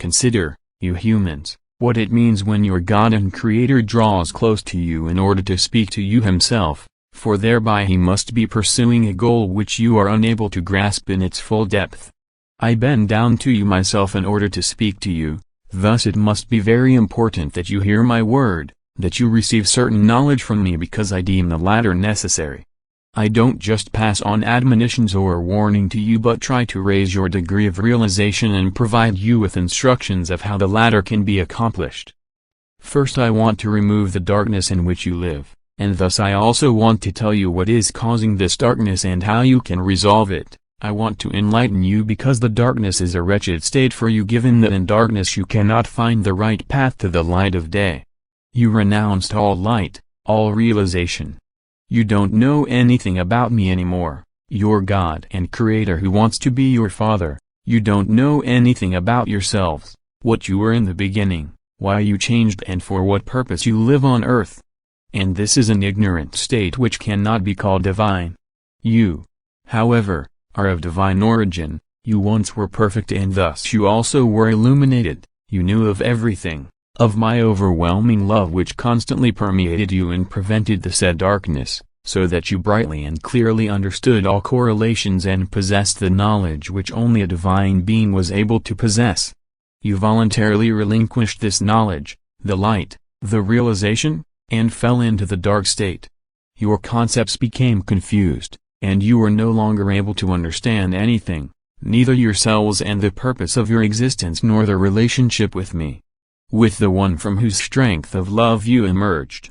consider, you humans, what it means when your God and Creator draws close to you in order to speak to you himself, for thereby he must be pursuing a goal which you are unable to grasp in its full depth. I bend down to you myself in order to speak to you, thus it must be very important that you hear my word, that you receive certain knowledge from me because I deem the latter necessary. I don't just pass on admonitions or warning to you but try to raise your degree of realization and provide you with instructions of how the latter can be accomplished. First I want to remove the darkness in which you live, and thus I also want to tell you what is causing this darkness and how you can resolve it. I want to enlighten you because the darkness is a wretched state for you given that in darkness you cannot find the right path to the light of day. You renounced all light, all realization. You don't know anything about me anymore, your God and Creator who wants to be your Father. You don't know anything about yourselves, what you were in the beginning, why you changed and for what purpose you live on earth. And this is an ignorant state which cannot be called divine. You, however, are of divine origin, you once were perfect and thus you also were illuminated, you knew of everything, of my overwhelming love which constantly permeated you and prevented the said darkness, so that you brightly and clearly understood all correlations and possessed the knowledge which only a divine being was able to possess. You voluntarily relinquished this knowledge, the light, the realization, and fell into the dark state. Your concepts became confused, and you were no longer able to understand anything, neither yourselves and the purpose of your existence nor the relationship with me, with the one from whose strength of love you emerged.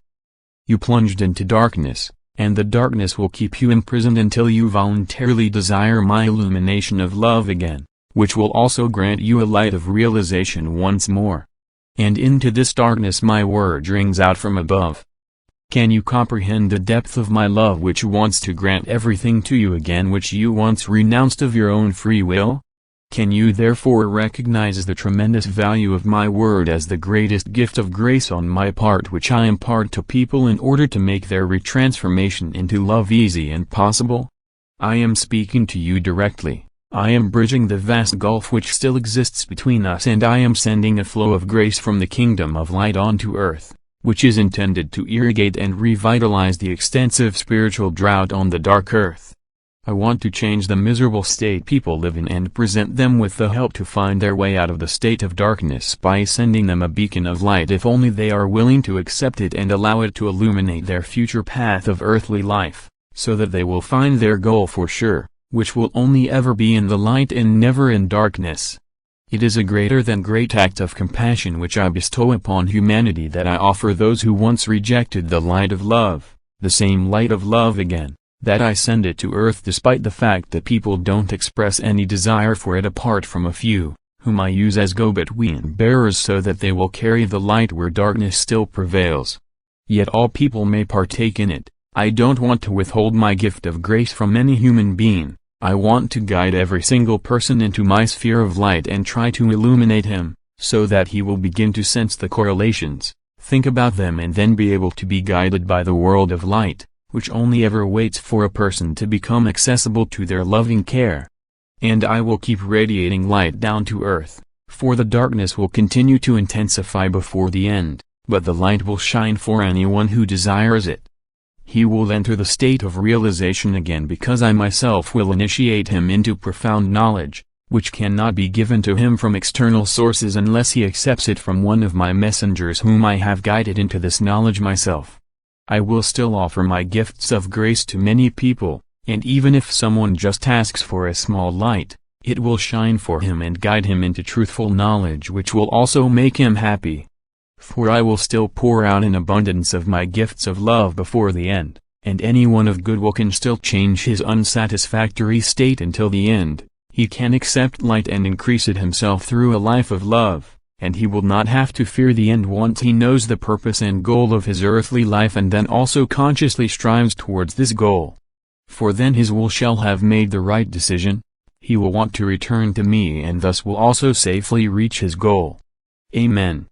You plunged into darkness, and the darkness will keep you imprisoned until you voluntarily desire my illumination of love again, which will also grant you a light of realization once more. And into this darkness my word rings out from above. Can you comprehend the depth of my love which wants to grant everything to you again which you once renounced of your own free will? Can you therefore recognize the tremendous value of my word as the greatest gift of grace on my part which I impart to people in order to make their retransformation into love easy and possible? I am speaking to you directly. I am bridging the vast gulf which still exists between us and I am sending a flow of grace from the kingdom of light onto earth, which is intended to irrigate and revitalize the extensive spiritual drought on the dark earth. I want to change the miserable state people live in and present them with the help to find their way out of the state of darkness by sending them a beacon of light if only they are willing to accept it and allow it to illuminate their future path of earthly life, so that they will find their goal for sure, which will only ever be in the light and never in darkness. It is a greater than great act of compassion which I bestow upon humanity that I offer those who once rejected the light of love, the same light of love again, that I send it to earth despite the fact that people don't express any desire for it apart from a few, whom I use as go-between bearers so that they will carry the light where darkness still prevails. Yet all people may partake in it. I don't want to withhold my gift of grace from any human being. I want to guide every single person into my sphere of light and try to illuminate him, so that he will begin to sense the correlations, think about them and then be able to be guided by the world of light, which only ever waits for a person to become accessible to their loving care. And I will keep radiating light down to earth, for the darkness will continue to intensify before the end, but the light will shine for anyone who desires it. He will enter the state of realization again because I myself will initiate him into profound knowledge, which cannot be given to him from external sources unless he accepts it from one of my messengers whom I have guided into this knowledge myself. I will still offer my gifts of grace to many people, and even if someone just asks for a small light, it will shine for him and guide him into truthful knowledge which will also make him happy. For I will still pour out an abundance of my gifts of love before the end, and anyone of goodwill can still change his unsatisfactory state until the end. He can accept light and increase it himself through a life of love, and he will not have to fear the end once he knows the purpose and goal of his earthly life and then also consciously strives towards this goal. For then his will shall have made the right decision. He will want to return to me and thus will also safely reach his goal. Amen.